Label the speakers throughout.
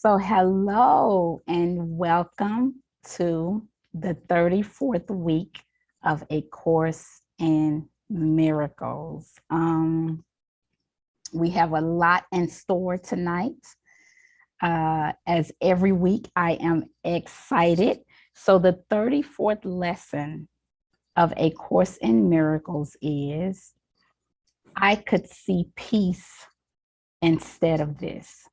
Speaker 1: So hello and welcome to the 34th week of A Course in Miracles. We have a lot in store tonight. As every week, I am excited. So the 34th lesson of A Course in Miracles is, I could see peace instead of this.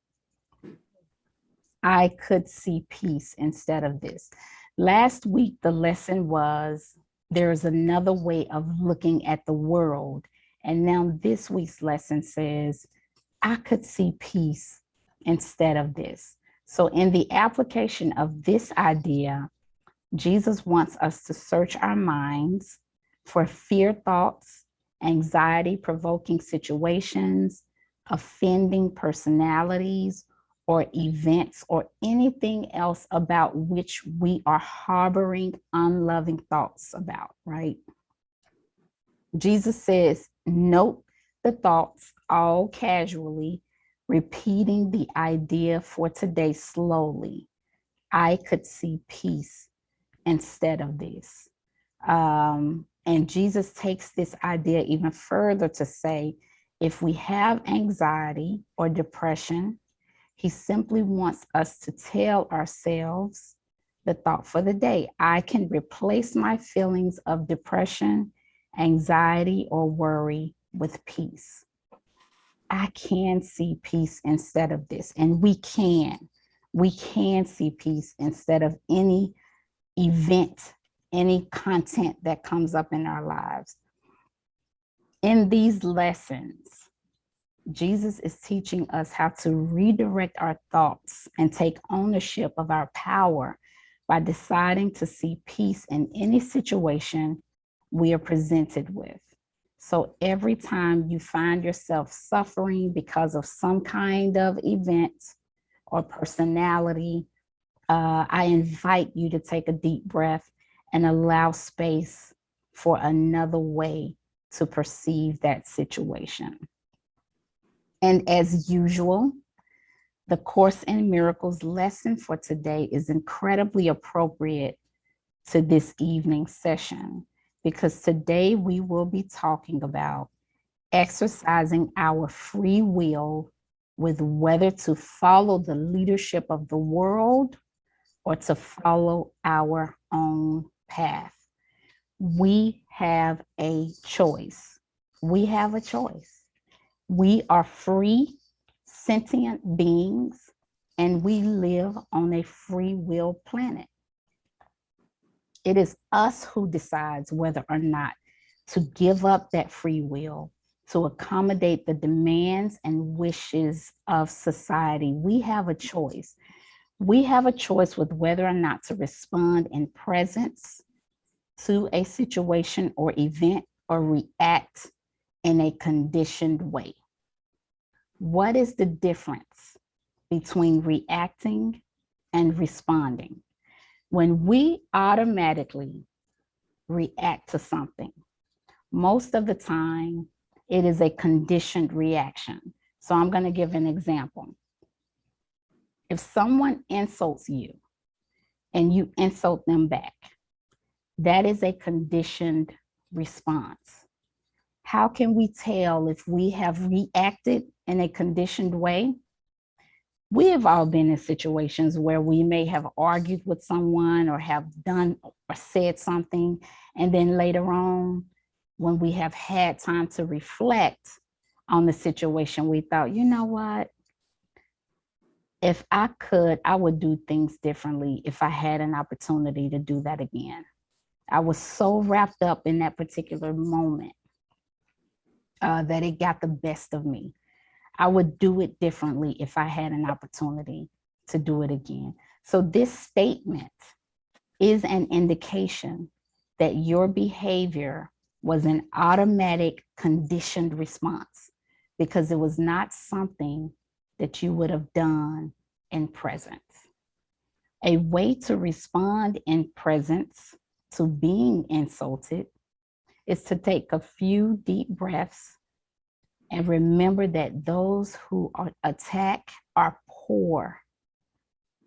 Speaker 1: I could see peace instead of this. Last week, the lesson was, there's another way of looking at the world. And now this week's lesson says, I could see peace instead of this. So in the application of this idea, Jesus wants us to search our minds for fear thoughts, anxiety-provoking situations, offending personalities, or events, or anything else about which we are harboring unloving thoughts about, right? Jesus says, note the thoughts all casually, repeating the idea for today slowly. I could see peace instead of this. And Jesus takes this idea even further to say, if we have anxiety or depression, he simply wants us to tell ourselves the thought for the day. I can replace my feelings of depression, anxiety, or worry with peace. I can see peace instead of this. And we can see peace instead of any event, any content that comes up in our lives. In these lessons, Jesus is teaching us how to redirect our thoughts and take ownership of our power by deciding to see peace in any situation we are presented with. So every time you find yourself suffering because of some kind of event or personality, I invite you to take a deep breath and allow space for another way to perceive that situation. And as usual, the Course in Miracles lesson for today is incredibly appropriate to this evening's session, because today we will be talking about exercising our free will with whether to follow the leadership of the world or to follow our own path. We have a choice. We have a choice. We are free, sentient beings, and we live on a free will planet. It is us who decides whether or not to give up that free will to accommodate the demands and wishes of society. We have a choice. We have a choice with whether or not to respond in presence to a situation or event, or react in a conditioned way. What is the difference between reacting and responding? When we automatically react to something, most of the time it is a conditioned reaction. So I'm going to give an example. If someone insults you and you insult them back, that is a conditioned response. How can we tell if we have reacted in a conditioned way? We have all been in situations where we may have argued with someone or have done or said something, and then later on, when we have had time to reflect on the situation, we thought, you know what? If I could, I would do things differently if I had an opportunity to do that again. I was so wrapped up in that particular moment that it got the best of me. I would do it differently if I had an opportunity to do it again. So this statement is an indication that your behavior was an automatic conditioned response, because it was not something that you would have done in presence. A way to respond in presence to being insulted is to take a few deep breaths and remember that those who attack are poor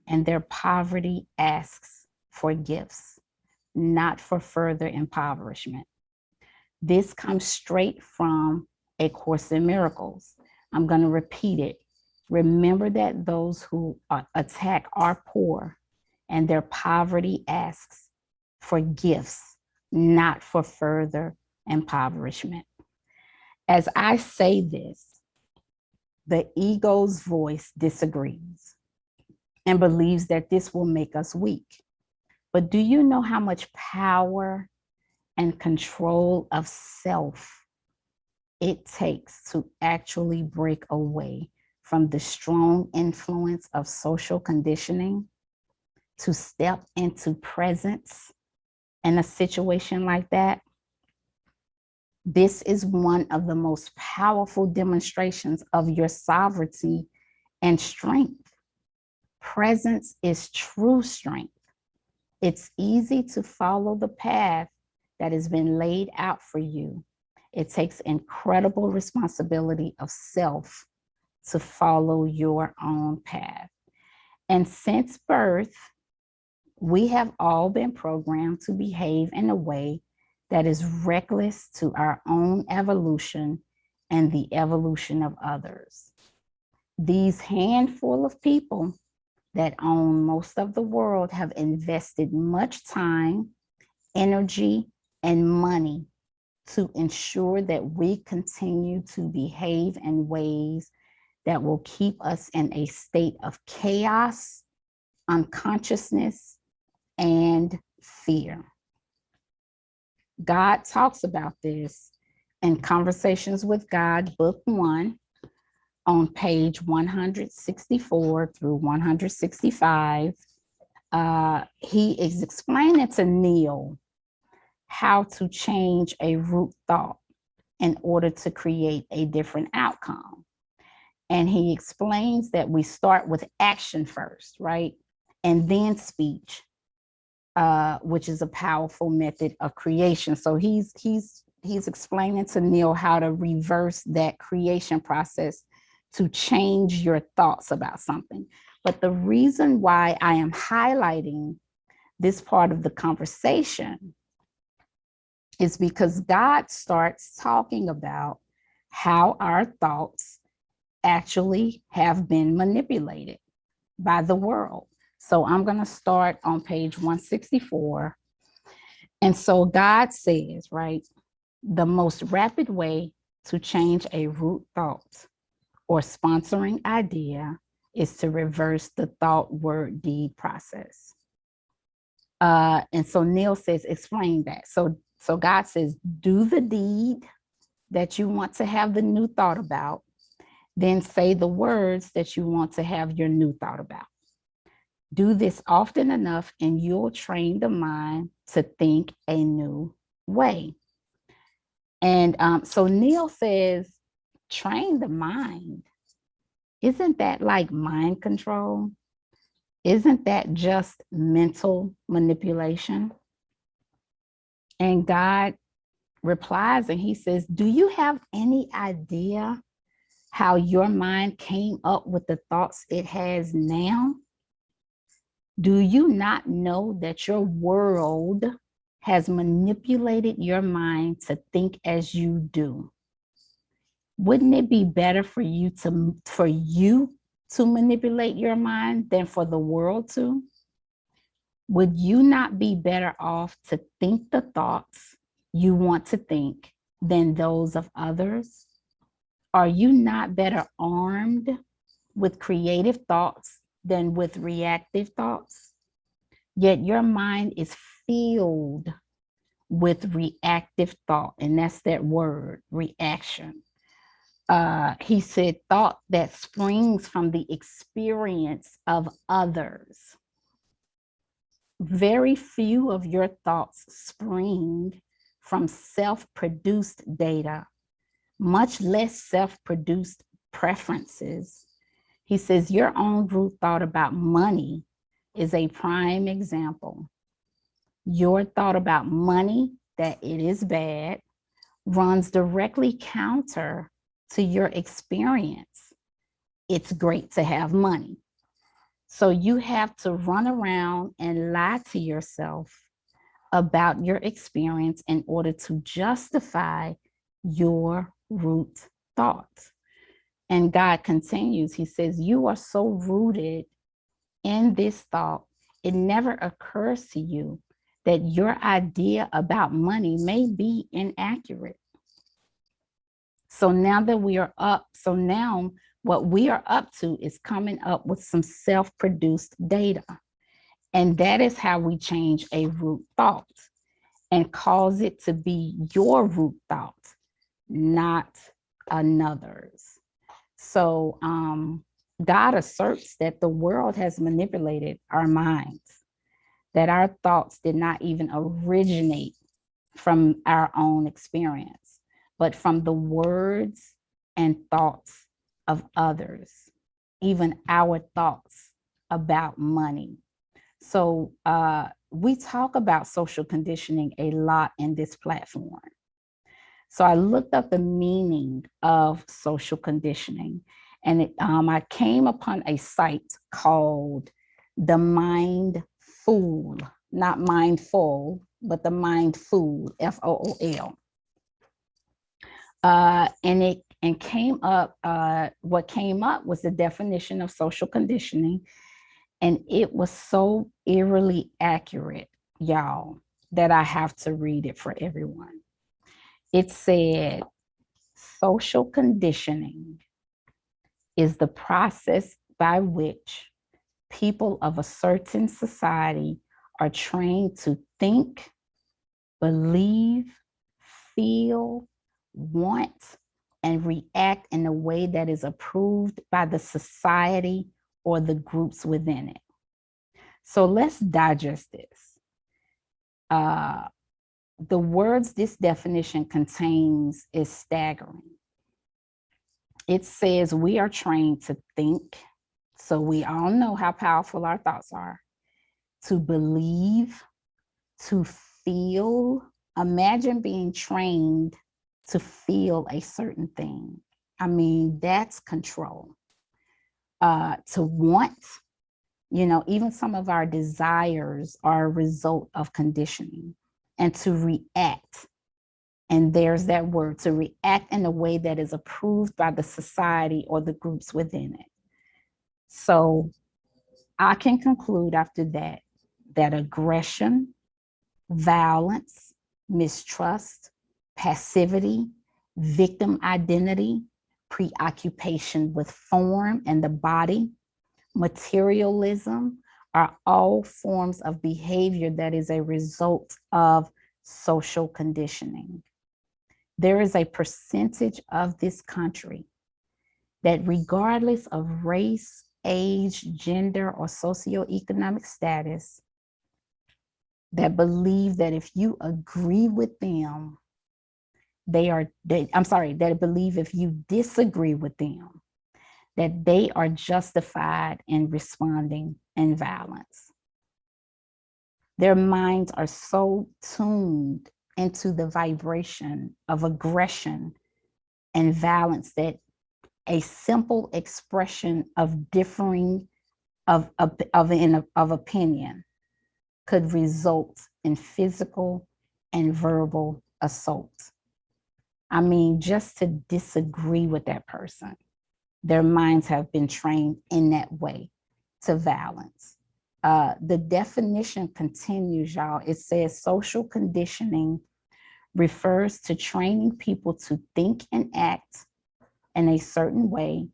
Speaker 1: and their poverty asks for gifts, not for further impoverishment. This comes straight from A Course in Miracles. I'm going to repeat it. Remember that those who attack are poor, and their poverty asks for gifts, not for further impoverishment. As I say this, the ego's voice disagrees and believes that this will make us weak. But do you know how much power and control of self it takes to actually break away from the strong influence of social conditioning, to step into presence in a situation like that? This is one of the most powerful demonstrations of your sovereignty and strength. Presence is true strength. It's easy to follow the path that has been laid out for you. It takes incredible responsibility of self to follow your own path. And since birth, we have all been programmed to behave in a way that is reckless to our own evolution and the evolution of others. These handful of people that own most of the world have invested much time, energy, and money to ensure that we continue to behave in ways that will keep us in a state of chaos, unconsciousness, and fear. God talks about this in Conversations with God, Book 1, on page 164 through 165. He is explaining to Neale how to change a root thought in order to create a different outcome. And he explains that we start with action first, right? And then speech, which is a powerful method of creation. So he's explaining to Neale how to reverse that creation process to change your thoughts about something. But the reason why I am highlighting this part of the conversation is because God starts talking about how our thoughts actually have been manipulated by the world. So I'm going to start on page 164. And so God says, right, the most rapid way to change a root thought or sponsoring idea is to reverse the thought, word, deed process. And so Neale says, explain that. So God says, do the deed that you want to have the new thought about, then say the words that you want to have your new thought about. Do this often enough and you'll train the mind to think a new way. And so Neale says, train the mind. Isn't that like mind control? Isn't that just mental manipulation? And God replies and he says, do you have any idea how your mind came up with the thoughts it has now? Do you not know that your world has manipulated your mind to think as you do? Wouldn't it be better for you to manipulate your mind than for the world to? Would you not be better off to think the thoughts you want to think than those of others? Are you not better armed with creative thoughts than with reactive thoughts? Yet your mind is filled with reactive thought, and that's that word, reaction. He said, thought that springs from the experience of others. Very few of your thoughts spring from self-produced data, much less self-produced preferences. He says, your own root thought about money is a prime example. Your thought about money, that it is bad, runs directly counter to your experience. It's great to have money. So you have to run around and lie to yourself about your experience in order to justify your root thoughts. And God continues, he says, you are so rooted in this thought, it never occurs to you that your idea about money may be inaccurate. So now that we are up, so now what we are up to is coming up with some self-produced data. And that is how we change a root thought and cause it to be your root thought, not another's. So God asserts that the world has manipulated our minds, that our thoughts did not even originate from our own experience, but from the words and thoughts of others, even our thoughts about money. So we talk about social conditioning a lot in this platform. So I looked up the meaning of social conditioning, and I came upon a site called The Mind Fool, not mindful, but The Mind Fool, Fool. And came up, what came up was the definition of social conditioning. And it was so eerily accurate, y'all, that I have to read it for everyone. It said, social conditioning is the process by which people of a certain society are trained to think, believe, feel, want, and react in a way that is approved by the society or the groups within it. So let's digest this. The words this definition contains is staggering. It says we are trained to think, so we all know how powerful our thoughts are, to believe, to feel. Imagine being trained to feel a certain thing. I mean, that's control. To want, you know, even some of our desires are a result of conditioning. And to react, and there's that word, to react in a way that is approved by the society or the groups within it. So I can conclude after that, that aggression, violence, mistrust, passivity, victim identity, preoccupation with form and the body, materialism are all forms of behavior that is a result of social conditioning. There is a percentage of this country that, regardless of race, age, gender, or socioeconomic status, that believe that if you agree with them, that believe if you disagree with them, that they are justified in responding in violence. Their minds are so tuned into the vibration of aggression and violence that a simple expression of differing of opinion could result in physical and verbal assault. I mean, just to disagree with that person, their minds have been trained in that way to violence. The definition continues, y'all. It says social conditioning refers to training people to think and act in a certain way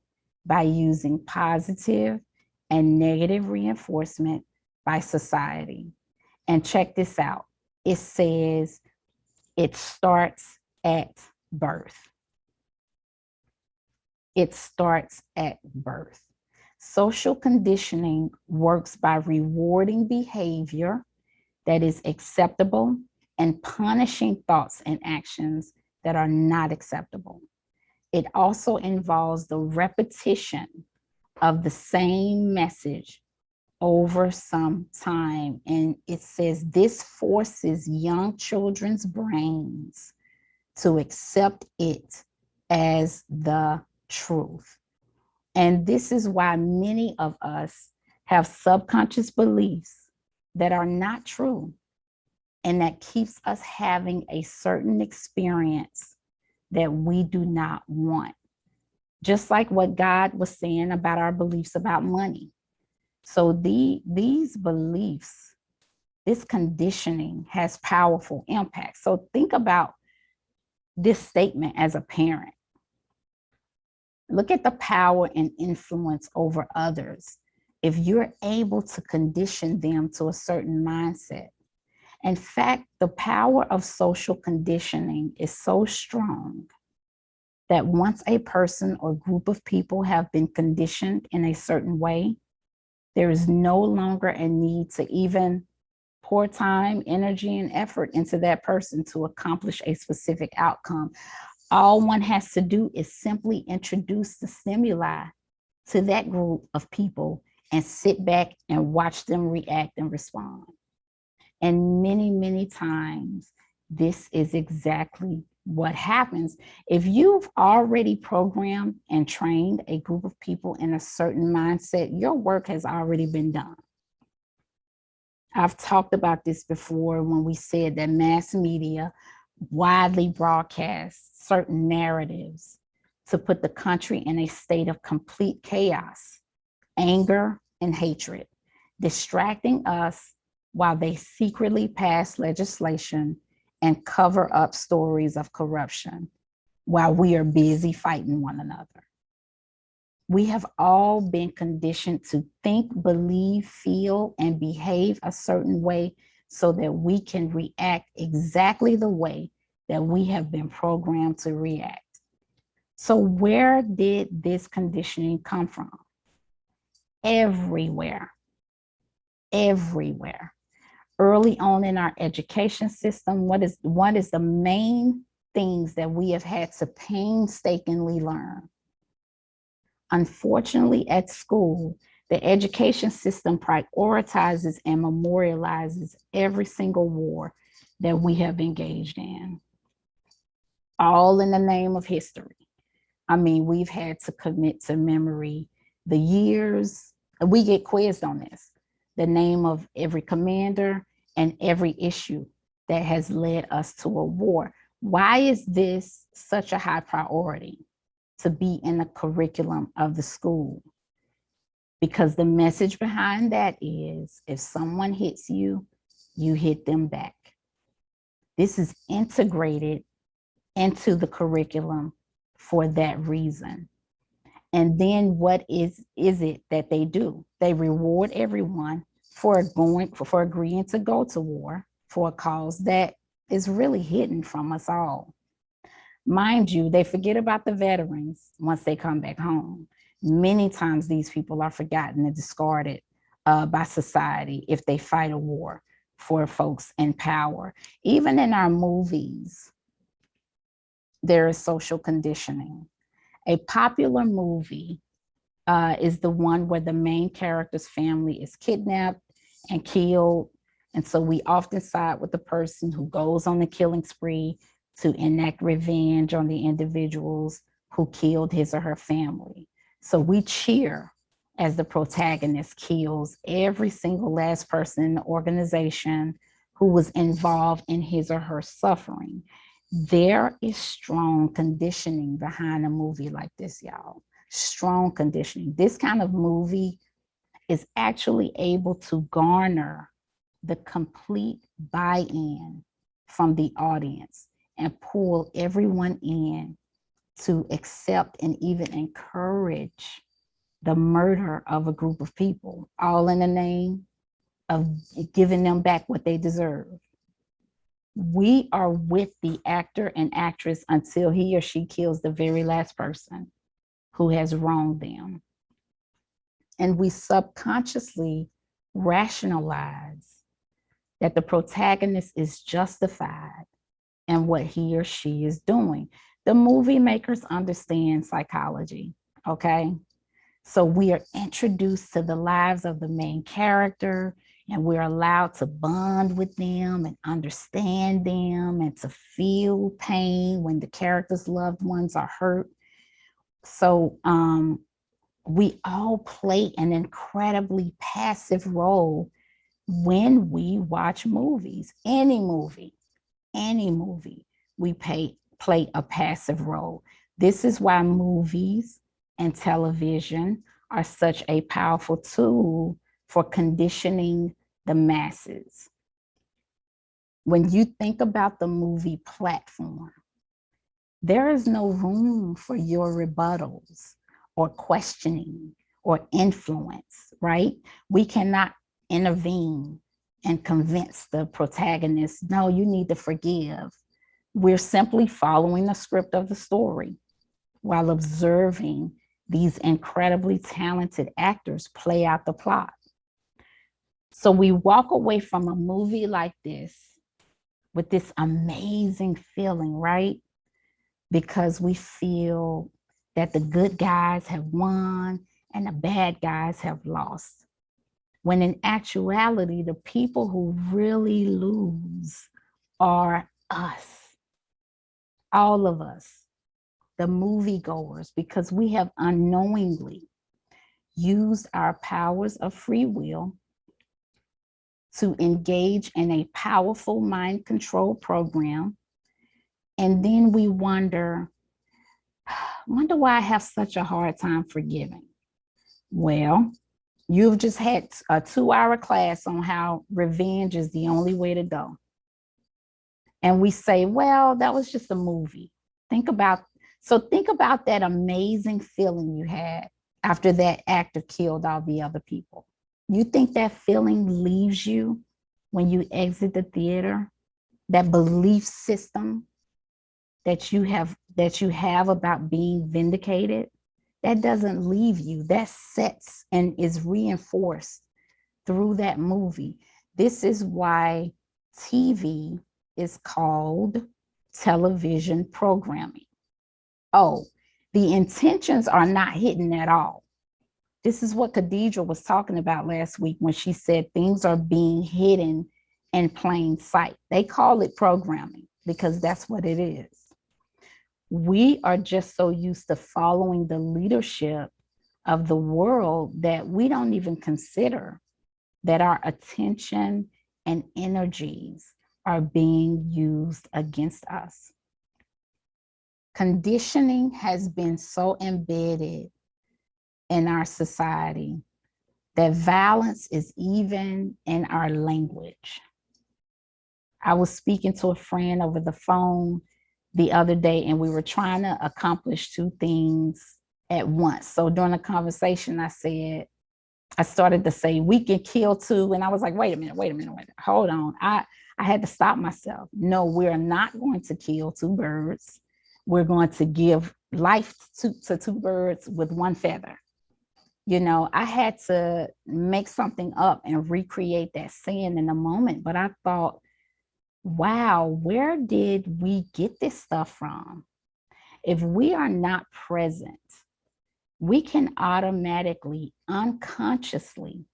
Speaker 1: by using positive and negative reinforcement by society. And check this out. It says it starts at birth. It starts at birth. Social conditioning works by rewarding behavior that is acceptable and punishing thoughts and actions that are not acceptable. It also involves the repetition of the same message over some time. And it says this forces young children's brains to accept it as the truth. And this is why many of us have subconscious beliefs that are not true and that keeps us having a certain experience that we do not want. Just like what God was saying about our beliefs about money. So these beliefs, this conditioning has powerful impact. So think about this statement as a parent. Look at the power and influence over others if you're able to condition them to a certain mindset. In fact, the power of social conditioning is so strong that once a person or group of people have been conditioned in a certain way, there is no longer a need to even pour time, energy, and effort into that person to accomplish a specific outcome. All one has to do is simply introduce the stimuli to that group of people and sit back and watch them react and respond. And many, many times, this is exactly what happens. If you've already programmed and trained a group of people in a certain mindset, your work has already been done. I've talked about this before when we said that mass media widely broadcasts certain narratives to put the country in a state of complete chaos, anger, and hatred, distracting us while they secretly pass legislation and cover up stories of corruption while we are busy fighting one another. We have all been conditioned to think, believe, feel, and behave a certain way so that we can react exactly the way that we have been programmed to react. So where did this conditioning come from? Everywhere. Everywhere. Early on in our education system, what is the main things that we have had to painstakingly learn? Unfortunately, at school, the education system prioritizes and memorializes every single war that we have engaged in, all in the name of history. I mean, we've had to commit to memory the years, we get quizzed on this, the name of every commander and every issue that has led us to a war. Why is this such a high priority to be in the curriculum of the school? Because the message behind that is if someone hits you, you hit them back. This is integrated into the curriculum for that reason. And then what is it that they do? They reward everyone for agreeing to go to war for a cause that is really hidden from us all. Mind you, they forget about the veterans once they come back home. Many times these people are forgotten and discarded by society if they fight a war for folks in power. Even in our movies, there is social conditioning. A popular movie is the one where the main character's family is kidnapped and killed. And so we often side with the person who goes on the killing spree to enact revenge on the individuals who killed his or her family. So we cheer as the protagonist kills every single last person in the organization who was involved in his or her suffering. There is strong conditioning behind a movie like this, y'all. Strong conditioning. This kind of movie is actually able to garner the complete buy-in from the audience and pull everyone in to accept and even encourage the murder of a group of people, all in the name of giving them back what they deserve. We are with the actor and actress until he or she kills the very last person who has wronged them. And we subconsciously rationalize that the protagonist is justified in what he or she is doing. The movie makers understand psychology, okay? So we are introduced to the lives of the main character, and we're allowed to bond with them and understand them and to feel pain when the character's loved ones are hurt. So We all play an incredibly passive role when we watch movies. Any movie, we play a passive role. This is why movies and television are such a powerful tool for conditioning the masses. When you think about the movie platform, there is no room for your rebuttals or questioning or influence, right? We cannot intervene and convince the protagonist, no, you need to forgive. We're simply following the script of the story while observing these incredibly talented actors play out the plot. So we walk away from a movie like this with this amazing feeling, right? Because we feel that the good guys have won and the bad guys have lost. When in actuality, the people who really lose are us, all of us, the moviegoers, because we have unknowingly used our powers of free will to engage in a powerful mind control program. And then we wonder why I have such a hard time forgiving. Well, you've just had a 2-hour class on how revenge is the only way to go. And we say, well, that was just a movie. Think about that amazing feeling you had after that actor killed all the other people. You think that feeling leaves you when you exit the theater? That belief system that you have about being vindicated, that doesn't leave you. That sets and is reinforced through that movie. This is why TV is called television programming. Oh, the intentions are not hidden at all. This is what Khadijah was talking about last week when she said things are being hidden in plain sight. They call it programming because that's what it is. We are just so used to following the leadership of the world that we don't even consider that our attention and energies are being used against us. Conditioning has been so embedded in our society that violence is even in our language. I was speaking to a friend over the phone the other day, and we were trying to accomplish 2 things at once. So during the conversation, I started to say, we can kill 2. And I was like, wait a minute, hold on. I had to stop myself. No, we're not going to kill 2 birds. We're going to give life to 2 birds with 1 feather. You know, I had to make something up and recreate that scene in a moment. But I thought, wow, where did we get this stuff from? If we are not present, we can automatically, unconsciously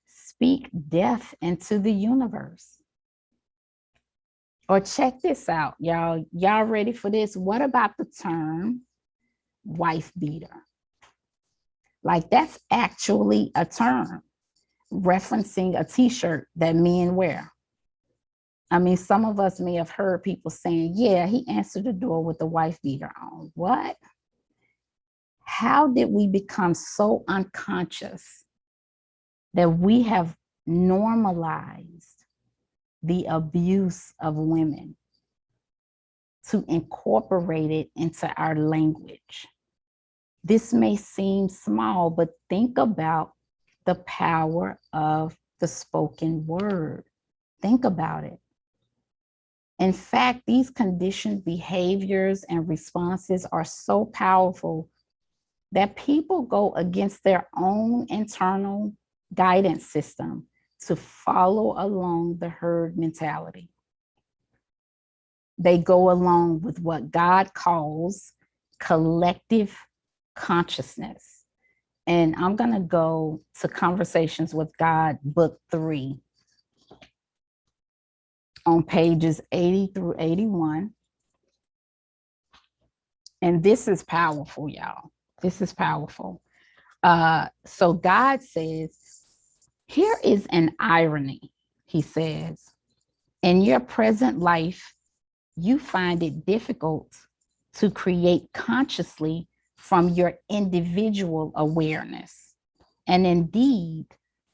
Speaker 1: speak death into the universe. Or check this out, y'all. Y'all ready for this? What about the term wife beater? Like, that's actually a term referencing a t-shirt that men wear. I mean, some of us may have heard people saying, yeah, he answered the door with the wife beater on. What? How did we become so unconscious that we have normalized the abuse of women to incorporate it into our language? This may seem small, but think about the power of the spoken word. Think about it. In fact, these conditioned behaviors and responses are so powerful that people go against their own internal guidance system to follow along the herd mentality. They go along with what God calls collective consciousness. And I'm going to go to Conversations with God, book 3, on pages 80 through 81. And this is powerful, y'all. This is powerful. So God says, here is an irony. He says, in your present life, you find it difficult to create consciously from your individual awareness, and indeed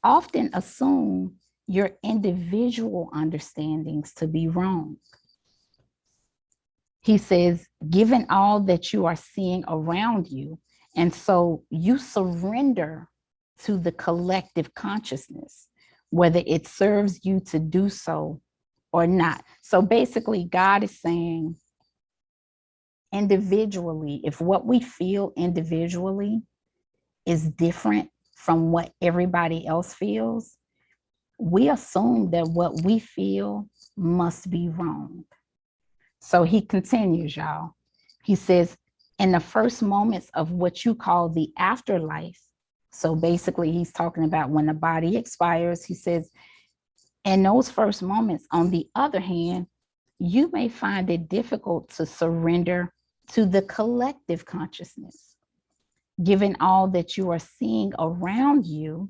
Speaker 1: often assume your individual understandings to be wrong. He says, given all that you are seeing around you, and so you surrender to the collective consciousness, whether it serves you to do so or not. So basically, God is saying, individually, if what we feel individually is different from what everybody else feels, we assume that what we feel must be wrong. So he continues, y'all. He says, in the first moments of what you call the afterlife, so basically he's talking about when the body expires, he says, in those first moments, on the other hand, you may find it difficult to surrender to the collective consciousness, given all that you are seeing around you,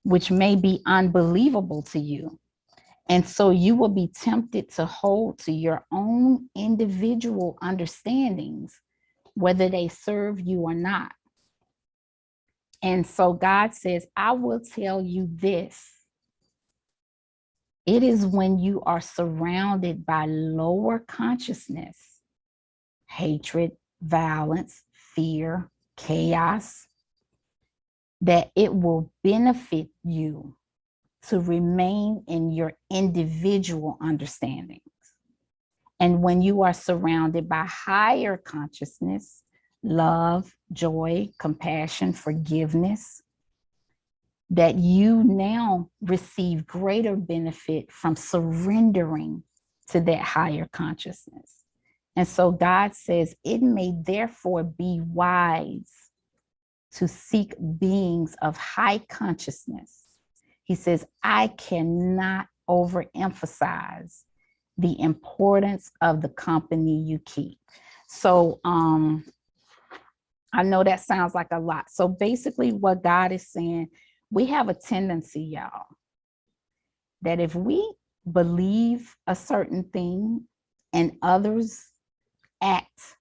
Speaker 1: which may be unbelievable to you. And so you will be tempted to hold to your own individual understandings, whether they serve you or not. And so God says, I will tell you this. It is when you are surrounded by lower consciousness, hatred, violence, fear, chaos, that it will benefit you to remain in your individual understandings. And when you are surrounded by higher consciousness, love, joy, compassion, forgiveness, that you now receive greater benefit from surrendering to that higher consciousness. And so God says, it may therefore be wise to seek beings of high consciousness. He says, I cannot overemphasize the importance of the company you keep. So I know that sounds like a lot. So basically what God is saying, we have a tendency, y'all, that if we believe a certain thing and others act,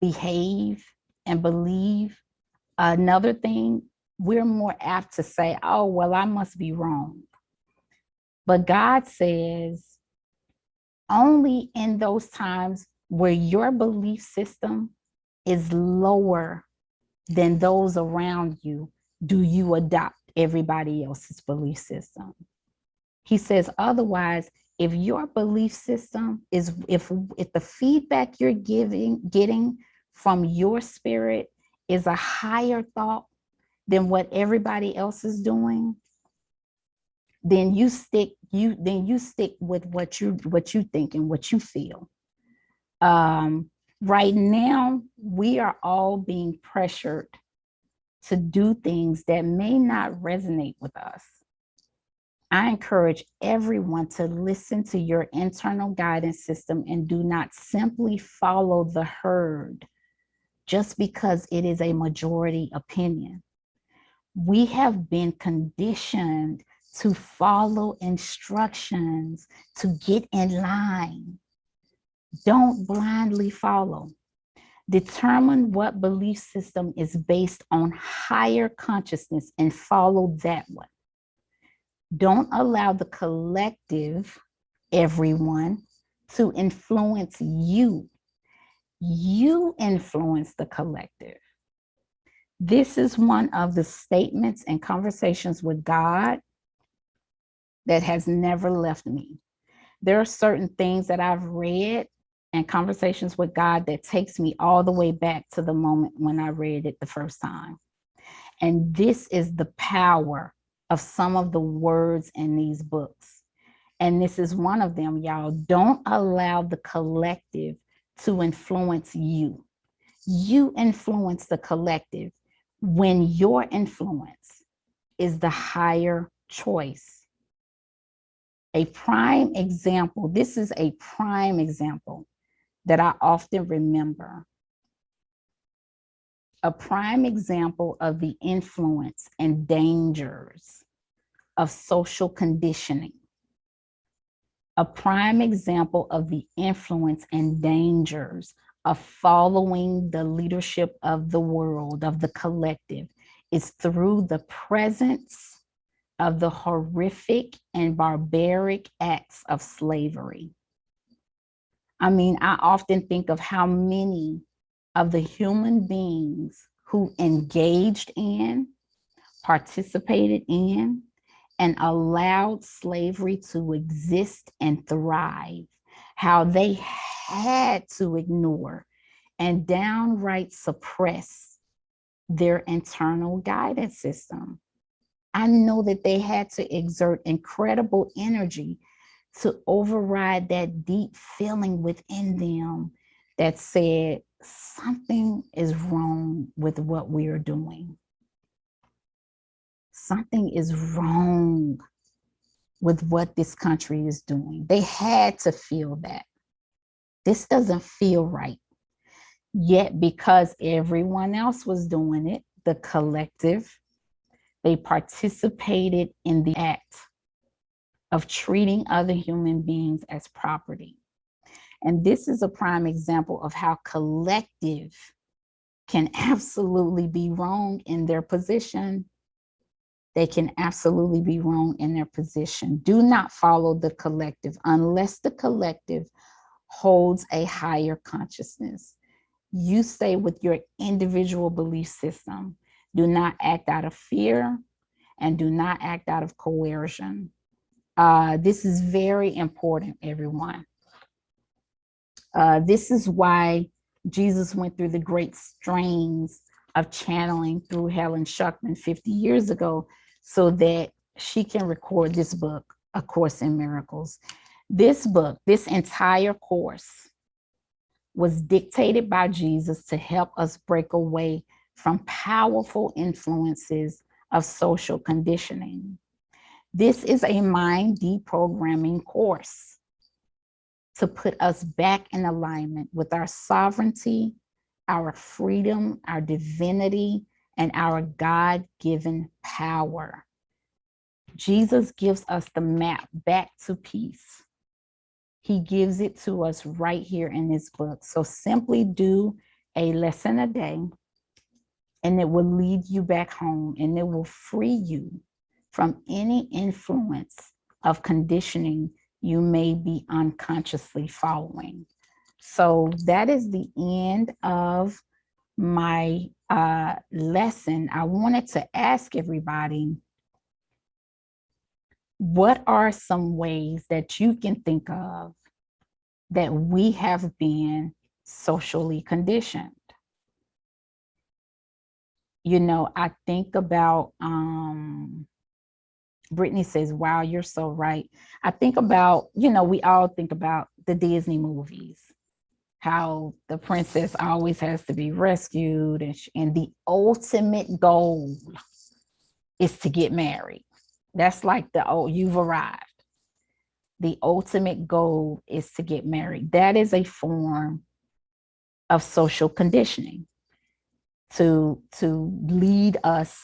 Speaker 1: behave, and believe another thing, we're more apt to say, oh, well, I must be wrong. But God says, only in those times where your belief system is lower than those around you do you adopt everybody else's belief system. He says, otherwise, if your belief system is, if the feedback you're getting from your spirit is a higher thought than what everybody else is doing, then you stick with what you think and what you feel. Right now, we are all being pressured to do things that may not resonate with us. I encourage everyone to listen to your internal guidance system and do not simply follow the herd just because it is a majority opinion. We have been conditioned to follow instructions to get in line. Don't blindly follow. Determine what belief system is based on higher consciousness and follow that one. Don't allow the collective, everyone, to influence you. You influence the collective. This is one of the statements and conversations with God that has never left me. There are certain things that I've read and conversations with God that takes me all the way back to the moment when I read it the first time. And this is the power of some of the words in these books. And this is one of them, y'all. Don't allow the collective to influence you. You influence the collective when your influence is the higher choice. A prime example, this is a prime example that I often remember A prime example of the influence and dangers of social conditioning. A prime example of the influence and dangers of following the leadership of the world, of the collective, is through the presence of the horrific and barbaric acts of slavery. I mean, I often think of how many of the human beings who engaged in, participated in, and allowed slavery to exist and thrive, how they had to ignore and downright suppress their internal guidance system. I know that they had to exert incredible energy to override that deep feeling within them that said something is wrong with what we are doing. Something is wrong with what this country is doing. They had to feel that. This doesn't feel right. Yet, because everyone else was doing it, the collective, they participated in the act of treating other human beings as property. And this is a prime example of how collective can absolutely be wrong in their position. They can absolutely be wrong in their position. Do not follow the collective unless the collective holds a higher consciousness. You stay with your individual belief system. Do not act out of fear and do not act out of coercion. This is very important, everyone. This is why Jesus went through the great strains of channeling through Helen Schuckman 50 years ago so that she can record this book, A Course in Miracles. This book, this entire course, was dictated by Jesus to help us break away from powerful influences of social conditioning. This is a mind deprogramming course to put us back in alignment with our sovereignty, our freedom, our divinity, and our God-given power. Jesus gives us the map back to peace. He gives it to us right here in this book. So simply do a lesson a day, and it will lead you back home, and it will free you from any influence of conditioning you may be unconsciously following. So that is the end of my lesson. I wanted to ask everybody, what are some ways that you can think of that we have been socially conditioned? You know, I think about, Brittany says, wow, you're so right. I think about, you know, we all think about the Disney movies, how the princess always has to be rescued, and the ultimate goal is to get married. That's like you've arrived. The ultimate goal is to get married. That is a form of social conditioning to lead us,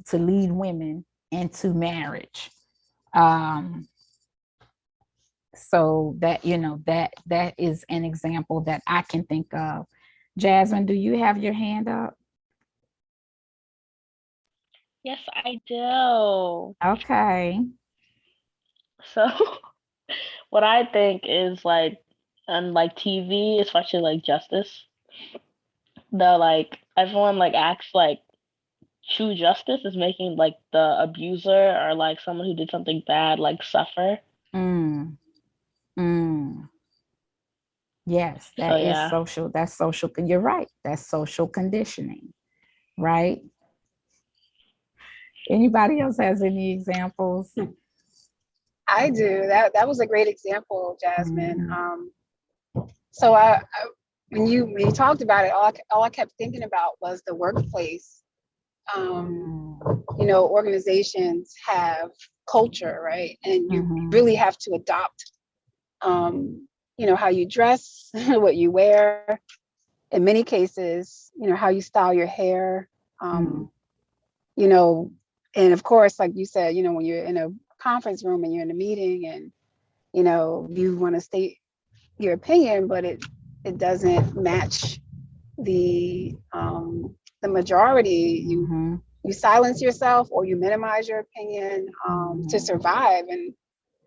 Speaker 1: to lead women into marriage. So that, you know, that is an example that I can think of. Jasmine, do you have your hand up?
Speaker 2: Yes, I do.
Speaker 1: Okay.
Speaker 2: So what I think is like on like TV, especially like Justice, the like everyone like acts like true justice is making like the abuser or like someone who did something bad like suffer.
Speaker 1: Mm, mm. Yes,
Speaker 2: So
Speaker 1: that is
Speaker 2: yeah.
Speaker 1: social. That's social. You're right. That's social conditioning, right? Anybody else has any examples?
Speaker 3: I do. That was a great example, Jasmine.
Speaker 1: Mhm.
Speaker 3: So when you talked about it, all I kept thinking about was the workplace.
Speaker 1: Mm.
Speaker 3: You know, organizations have culture, right? And you
Speaker 1: Mhm.
Speaker 3: really have to adopt, you know, how you dress, what you wear, in many cases, how you style your hair,
Speaker 1: Mm.
Speaker 3: you know, and of course, like you said, when you're in a conference room and you're in a meeting and, you want to state your opinion, but it doesn't match the majority. You silence yourself or you minimize your opinion to survive. And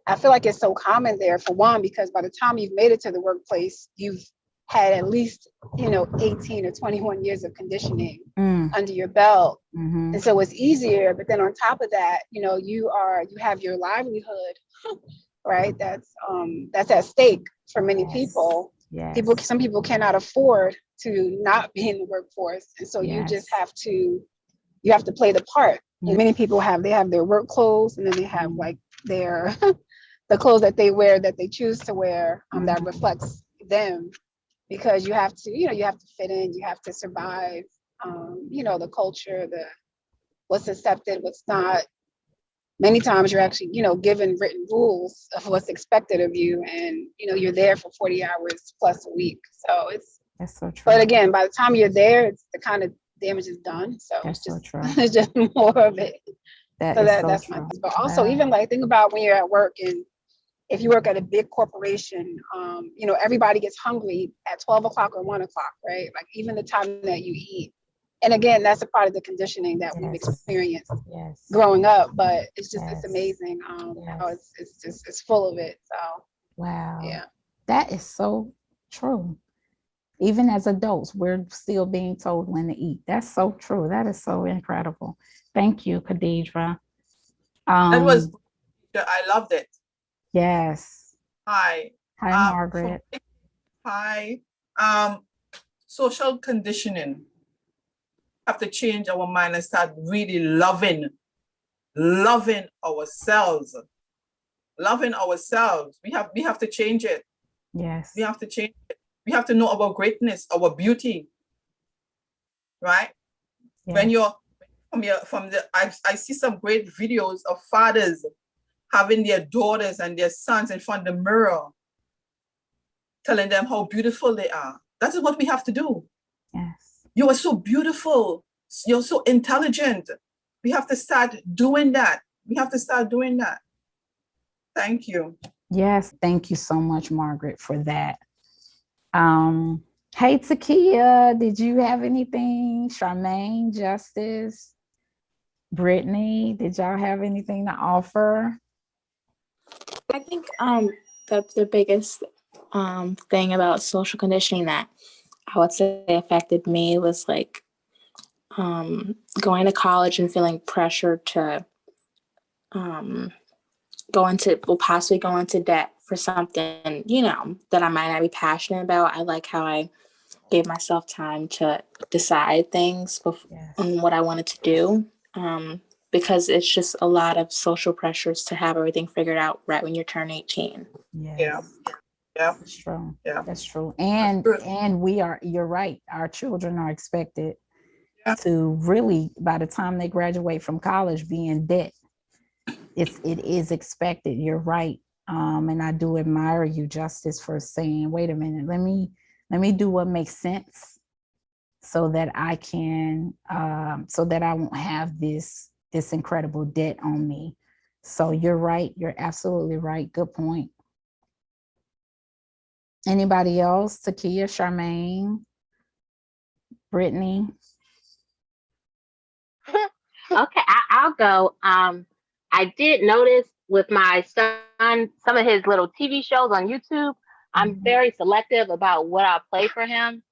Speaker 3: I feel like it's so common there, for one, because by the time you've made it to the workplace, you've had at least 18 or 21 years of conditioning under your belt. And so it's easier. But then on top of that, you have your livelihood, right? That's at stake for many people.
Speaker 1: Yes.
Speaker 3: Some people cannot afford to not be in the workforce, and so you just have to play the part. And many people have their work clothes, and then they have like their the clothes that they wear, that they choose to wear, that reflects them, because you have to fit in, you have to survive, the culture, what's accepted, what's not. Many times you're actually, given written rules of what's expected of you, and you're there for 40 hours plus a week. So
Speaker 1: that's so true.
Speaker 3: But again, by the time you're there, it's the kind of damage is done. So
Speaker 1: that's so true.
Speaker 3: It's just more of it. That's
Speaker 1: true.
Speaker 3: But also, even like, think about when you're at work, and if you work at a big corporation, everybody gets hungry at 12 o'clock or 1 o'clock, right? Like even the time that you eat. And again, that's a part of the conditioning that we've experienced growing up. But it's just it's amazing how it's full of it. So
Speaker 1: wow,
Speaker 3: yeah,
Speaker 1: that is so true. Even as adults, we're still being told when to eat. That's so true. That is so incredible. Thank you, Khadijah.
Speaker 4: That was, I loved it.
Speaker 1: Yes.
Speaker 4: Hi,
Speaker 1: Margaret.
Speaker 4: Hi. Social conditioning. Have to change our mind and start really loving ourselves. Loving ourselves. We have to change it.
Speaker 1: Yes.
Speaker 4: We have to change it. We have to know our greatness, our beauty. Right? Yes. When you're I see some great videos of fathers having their daughters and their sons in front of the mirror, telling them how beautiful they are. That is what we have to do.
Speaker 1: Yes.
Speaker 4: You are so beautiful. You're so intelligent. We have to start doing that. We have to start doing that. Thank you.
Speaker 1: Yes, thank you so much, Margaret, for that. Hey, Takia, did you have anything? Charmaine, Justice, Brittany, did y'all have anything to offer?
Speaker 5: I think the biggest thing about social conditioning that I would say affected me was like going to college and feeling pressure to possibly go into debt for something, that I might not be passionate about. I like how I gave myself time to decide things on what I wanted to do, because it's just a lot of social pressures to have everything figured out right when you turn 18.
Speaker 4: Yeah.
Speaker 1: That's true. Yeah. That's true. And you're right. Our children are expected to really, by the time they graduate from college, be in debt. It is expected. You're right. And I do admire you, Justice, for saying, wait a minute, let me do what makes sense so that I can, so that I won't have this incredible debt on me. So you're right. You're absolutely right. Good point. Anybody else? Takia, Charmaine, Brittany?
Speaker 6: Okay, I'll go. I did notice with my son, some of his little TV shows on YouTube, I'm very selective about what I'll play for him.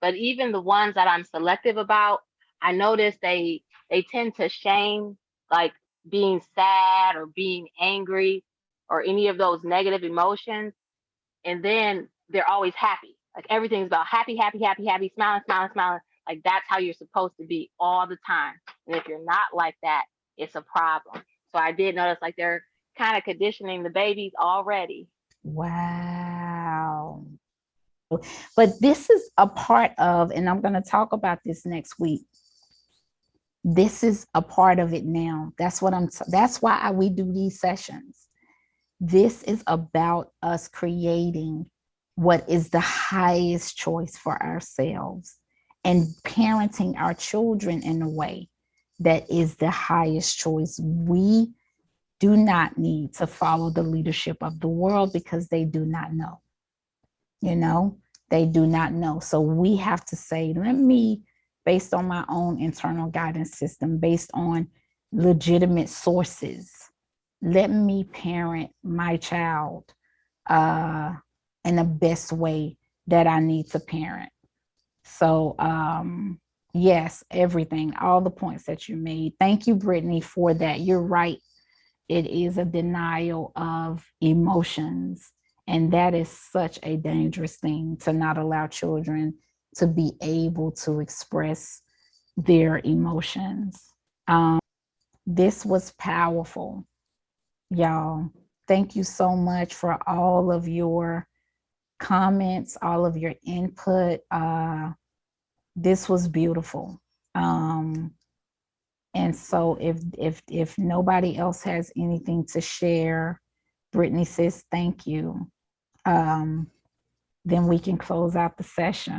Speaker 6: But even the ones that I'm selective about, I notice they tend to shame like being sad or being angry or any of those negative emotions. And then they're always happy. Like everything's about happy, happy, happy, happy, smiling, smiling, smiling. Like that's how you're supposed to be all the time. And if you're not like that, it's a problem. So I did notice like they're kind of conditioning the babies already.
Speaker 1: Wow. But this is a part of, and I'm going to talk about this next week. This is a part of it now. That's why we do these sessions. This is about us creating what is the highest choice for ourselves, and parenting our children in a way that is the highest choice. We do not need to follow the leadership of the world because they do not know. You know, they do not know. So we have to say, let me, based on my own internal guidance system, based on legitimate sources, let me parent my child in the best way that I need to parent. So yes, everything, all the points that you made. Thank you, Brittany, for that. You're right. It is a denial of emotions. And that is such a dangerous thing, to not allow children to be able to express their emotions. This was powerful, y'all. Thank you so much for all of your comments, all of your input. This was beautiful. And so if nobody else has anything to share, Brittany says thank you. Then we can close out the session.